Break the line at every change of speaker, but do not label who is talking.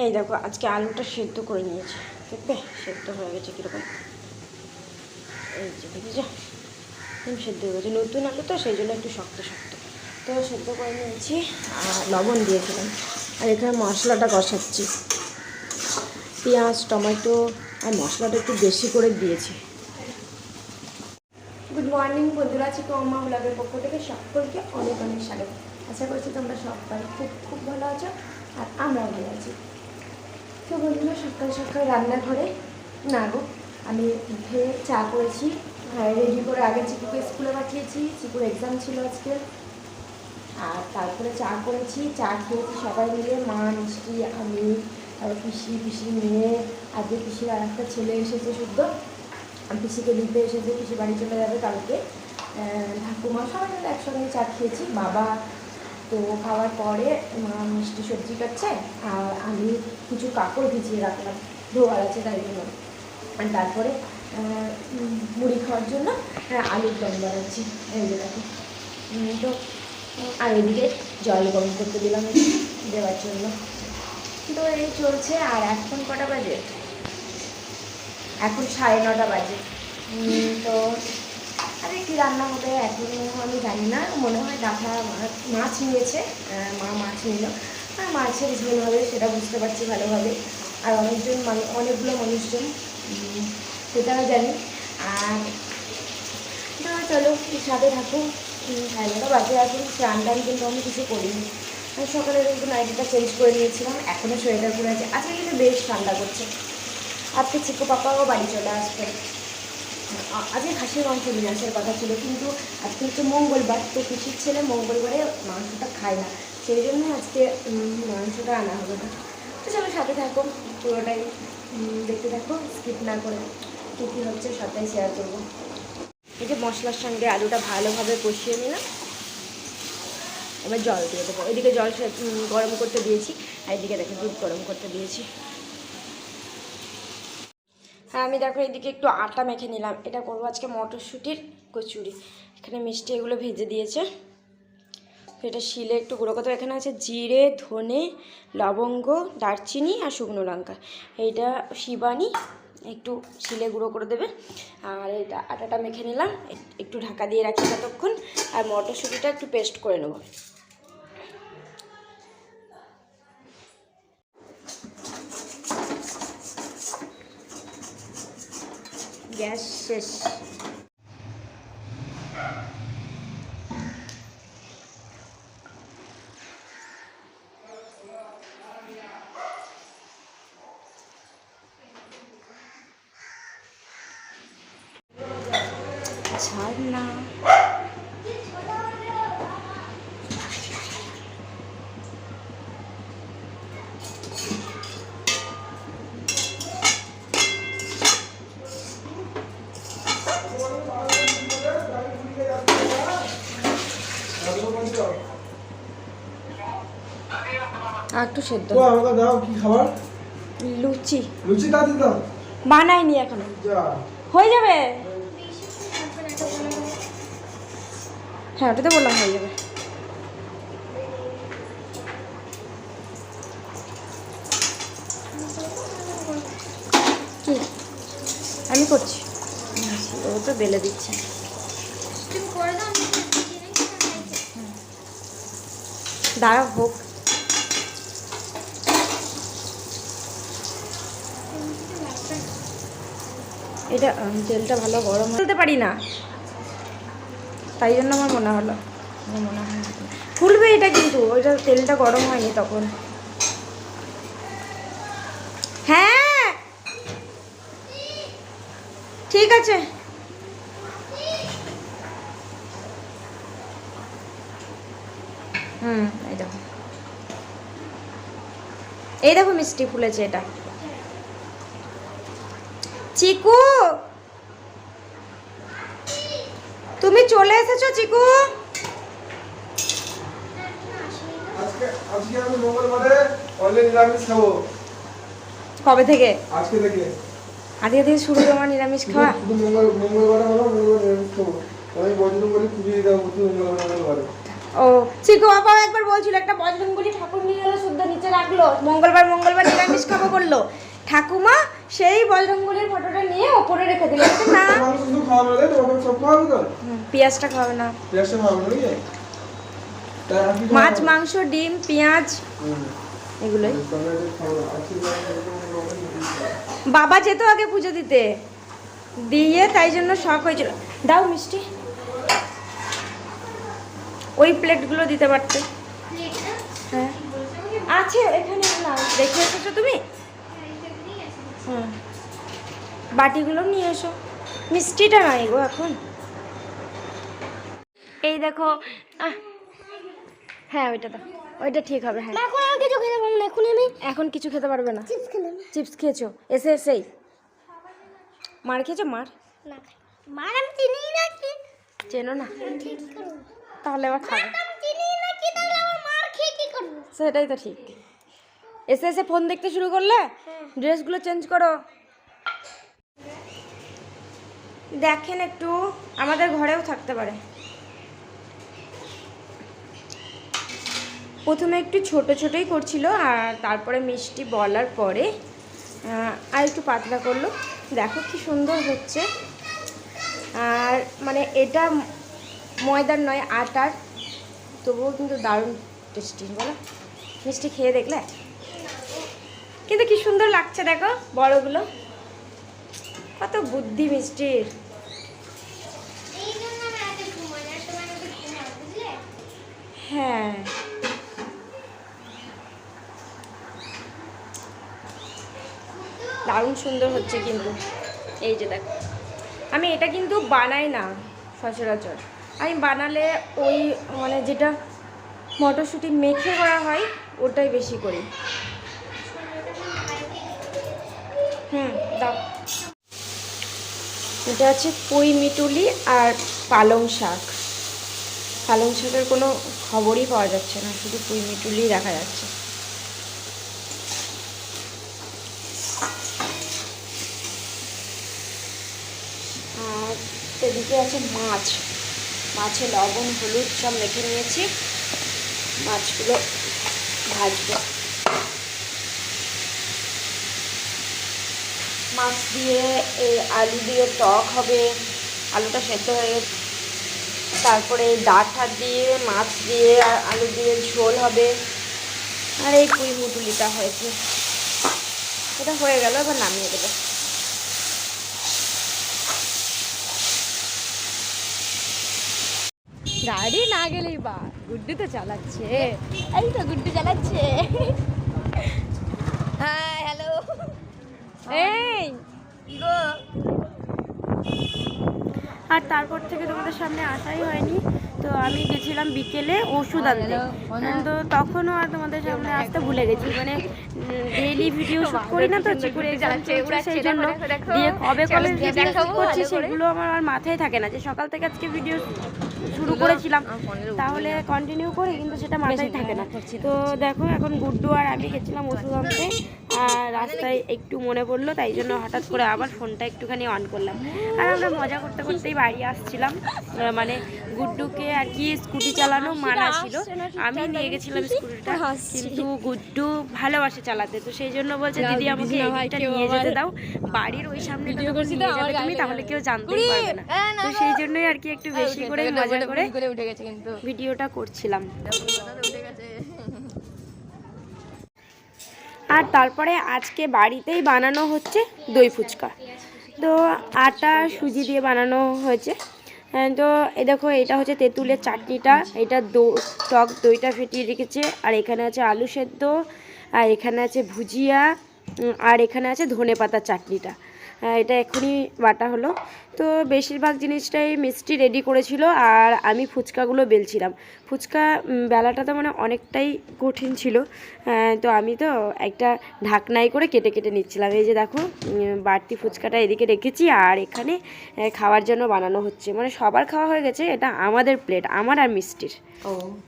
এই দেখো আজকে আলুটা সেদ্ধ করে নিয়েছি, দেখবে সেদ্ধ হয়ে গেছে কীরকম। এই যে দেখেছো সেদ্ধ হয়ে গেছে, নতুন আলু তো সেই জন্য একটু শক্ত শক্ত। তো সেদ্ধ করে নিয়েছি আর লবণ দিয়েছিলাম। আর এখানে মশলাটা কষাচ্ছি, পেঁয়াজ টমেটো আর মশলাটা একটু বেশি করে দিয়েছি। গুড মর্নিং বন্ধুরা, আছি কমা ব্লগের পক্ষ থেকে সকলকে অনেক অনেক স্বাগত। আশা করছি তোমরা সবাই খুব খুব ভালো আছো আর আমরাও ভালো আছি। তো বন্ধুরা সকাল সকাল রান্নাঘরে না গো, আমি উঠে চা করেছি, রেডি করে আগে চিকুকে স্কুলে পাঠিয়েছি, চিকুর এক্সাম ছিল আজকে। আর তারপরে চা করেছি, চা খেয়েছি সবাই মিলে, মা মিষ্টি আমি, তারপর পিসি মেয়ে, আজকে পিসির আর একটা ছেলে এসেছে শুদ্ধ, পিসিকে নিতে এসেছে, পিসি বাড়ি চলে যাবে কালকে। ঠাকুমা সবাই মিলে একসঙ্গে চা খেয়েছি। বাবা তো খাওয়ার পরে মা মিষ্টি সবজি কাটছে আর আমি কিছু কাপড় ভিজিয়ে রাখলাম, ধোয়ার আছে তাই জন্য। আর তারপরে মুড়ি খাওয়ার জন্য আলুর দম বানাচ্ছি এই দেখো। তো আর এদিকে জল গরম করতে দিলাম দেওয়ার জন্য। তো এই চলছে। আর এখন কটা বাজে? এখন 9:30 বাজে। তো আরে কী রান্না হবে এখনও আমি জানি না, মনে হয় ডাকা মাছ নিয়েছে, মা মাছ নিল আর মাছের ঝোল হবে সেটা বুঝতে পারছি ভালোভাবে। আর অনেকগুলো মানুষজন সেটাও জানি। আর চলো সাথে থাকুন। 9:30 বাজে, এখন স্নান টান কিন্তু আমি কিছু করিনি। আমি সকালে কিন্তু নাইটিটা চেঞ্জ করে নিয়েছিলাম, এখনও সোয়েটার পরে আছে। আজকে কিন্তু বেশ ঠান্ডা করছে। আজকে চিকু পাপাও বাড়ি চলে আসবে। আজকে খাসির মাংস নিয়ে আসার কথা ছিল, কিন্তু আজকে হচ্ছে মঙ্গলবার, তো পিসির ছেলে মঙ্গলবারে মাংসটা খায় না, সেই জন্য আজকে মাংসটা আনা হবে না। তো চলো সাথে থাকো, পুরোটাই দেখতে থাকো, স্কিপ না করে। কী কী হচ্ছে সবটাই শেয়ার করবো। এই যে মশলার সঙ্গে আলুটা ভালোভাবে কষিয়ে নিলাম, এবার জল দিয়ে দেবো। এদিকে জল গরম করতে দিয়েছি আর এদিকে দেখো দুধ গরম করতে দিয়েছি। হ্যাঁ আমি দেখো এদিকে একটু আটা মেখে নিলাম, এটা করবো আজকে মটরশুঁটির কচুরি। এখানে মিষ্টি এগুলো ভেজে দিয়েছে, এটা শিলে একটু গুঁড়ো করতে। এখানে আছে জিরে, ধনে, লবঙ্গ, দারচিনি আর শুকনো লঙ্কা। এইটা শিবানী একটু শিলে গুঁড়ো করে দেবে। আর এটা আটাটা মেখে নিলাম, একটু ঢাকা দিয়ে রাখি ততক্ষণ। আর মটরশুঁটিটা একটু পেস্ট করে নেব। গ্যাস শেষ। ছাড় না, একটু সেদ্ধ
দাও। কি খাবার?
লুচি।
লুচি দাদি দাও,
বানাইনি এখনো, হয়ে যাবে। হ্যাঁ ওটা তো বললাম হয়ে যাবে। কি আমি করছি, ও তো বেলে দিচ্ছে। দাঁড়া হোক। এটা তেলটা ভালো গরম তুলতে পারি না, তাই জন্য আমার মনে হলো, মনে হয় ফুলবে এটা, কিন্তু ওইটা তেলটা গরম হয়নি তখন। হ্যাঁ ঠিক আছে। এই দেখো, এই দেখো মিষ্টি ফুলেছে এটা। চিকু তুমি চলে এসেছো? চিকু
আজকে আমি মঙ্গলবারে অনলি নিরামিষ খাবো।
কবে থেকে?
আজকে থেকে।
আজকে থেকে শুরু তোমার নিরামিষ খাওয়া?
শুধু মঙ্গলবারে হলো, মঙ্গলবার নিরামিষ খাবো। আমি বন্ধু বলি পুজো দাও প্রতি মঙ্গলবারে।
ও চিকু বাবাও একবার বলছিল একটা বজরঙ্গলি ঠাকুর নিয়ে এলো শুদ্ধ নিচে রাখলো, মঙ্গলবার নিরামিষ খাবো করলো, ঠাকুমা সেই বজরঙ্গলির ফটোটা নিয়ে ওপরে রেখে দিল। না পেঁয়াজটা খাবে না, মাছ মাংস ডিম পেঁয়াজ এগুলোই। বাবা যেত আগে পুজো দিতে, দিয়ে তাই জন্য শখ হয়েছিল। দাও মিষ্টি, ওই প্লেটগুলো দিতে পারতে। হ্যাঁ আছে এখানে, না দেখে এসেছো তুমি? হুম বাটিগুলো নিয়ে এসো, মিষ্টিটা নাই গো এখন। এই দেখো হ্যাঁ ওইটা দাও, ওইটা ঠিক হবে। হ্যাঁ এখন কিছু খেতে পারবে না। চিপস খেয়েছো এসেই? মার খেয়েছো? মার আমি চিনি না, চেনো না তাহলে আবার খাবে। সেটাই তো ঠিক। এসে ফোন দেখতে শুরু করলে, ড্রেসগুলো চেঞ্জ করো। দেখেন একটু, আমাদের ঘরেও থাকতে পারে। প্রথমে একটু ছোট ছোটই করছিল, আর তারপরে মিষ্টি বলার পরে আর একটু পাতলা করলো। দেখো কি সুন্দর হচ্ছে। আর মানে এটা ময়দার নয় আটার, তবুও কিন্তু দারুণ টেস্টি। বলো মিষ্টি খেয়ে দেখলে? কিন্তু কি সুন্দর লাগছে দেখো বড়গুলো, কত বুদ্ধি মিষ্টির। হ্যাঁ দারুণ সুন্দর হচ্ছে কিন্তু। এই যে দেখো, আমি এটা কিন্তু বানাই না সচরাচর, আমি বানালে ওই মানে যেটা মটরশুঁটি মেখে করা হয় ওটাই বেশি করি। দাও। এটা আছে পুঁই মিটুলি আর পালং শাক। পালং শাকের কোনো খবরই পাওয়া যাচ্ছে না, শুধু পুঁই মিটুলি দেখা যাচ্ছে। আর এদিকে আছে মাছ, মাছে লবণ হলুদ সব মেখে নিয়েছি, মাছগুলো ভাজবো। মাছ দিয়ে এই আলু দিয়ে টক হবে, আলুটা সেদ্ধ হয়ে গেছে, তারপরে ডাঁটা দিয়ে মাছ দিয়ে আর আলু দিয়ে ঝোল হবে। আর এই পুঁই মুটুলিটা হয়েছে, এটা হয়ে গেল, এবার নামিয়ে দেবো। গাড়ি না গেলেই বা গুড্ডু তো চালাচ্ছে, এই তো গুড্ডু চালাচ্ছে। হাই হ্যালো, এই গো। আর তারপর থেকে তোমাদের সামনে আসাই হয়নি, তো আমি গেছিলাম বিকেলে ওষুধ আনতে, তো তখনও আর তোমাদের সামনে আসতে ভুলে গেছি। মানে ডেইলি ভিডিও শুট করি না তো, চিকুর এক্সাম চলছে সেই জন্য, দিয়ে কবে কবে ভিডিও শুট করছি সেগুলো আমার আর মাথায় থাকে না, যে সকাল থেকে আজকে ভিডিও শুরু করেছিলাম তাহলে কন্টিনিউ করি, কিন্তু সেটা মাথায় থাকে না। তো দেখো এখন গুড্ডু আর আমি গেছিলাম ওষুধ আনতে, আর রাস্তায় একটু মনে পড়লো, তাই জন্য হঠাৎ করে আবার ফোনটা একটুখানি অন করলাম। আর আমরা মজা করতে করতেই বাড়ি আসছিলাম, মানে গুড্ডুকে আর কি স্কুটি চালানো মানা ছিল, আমি নিয়ে গেছিলাম স্কুটিটা, কিন্তু গুড্ডু ভালোবাসে চালাতে, তো সেই জন্য বলছে দিদি আমাকে এইটা নিয়ে যেতে দাও, বাড়ির ওই সামনে নিয়ে যাবে তুমি, তাহলে কেউ জানতেই পারবে না। তো সেই জন্যই আর কি একটু বেশি করে মজা করে ভিডিওটা করছিলাম। আর তারপরে আজকে বাড়িতেই বানানো হচ্ছে দই ফুচকা, তো আটা সুজি দিয়ে বানানো হয়েছে। তো এই দেখো, এটা হচ্ছে তেঁতুলের চাটনিটা, এটা টক দইটা ফেটিয়ে রেখেছে, আর এখানে আছে আলু সেদ্ধ, আর এখানে আছে ভুজিয়া, আর এখানে আছে ধনেপাতার চাটনিটা। এটা এখনই বাটা হলো। তো বেশিরভাগ জিনিসটাই মিষ্টি রেডি করেছিল, আর আমি ফুচকাগুলো বেলছিলাম। ফুচকা বেলাটা তো মানে অনেকটাই কঠিন ছিল, তো আমি তো একটা ঢাকনাই করে কেটে কেটে নিচ্ছিলাম। এই যে দেখো, বাড়তি ফুচকাটা এদিকে রেখেছি, আর এখানে খাওয়ার জন্য বানানো হচ্ছে, মানে সবার খাওয়া হয়ে গেছে, এটা আমাদের প্লেট, আমার আর মিষ্টির। ও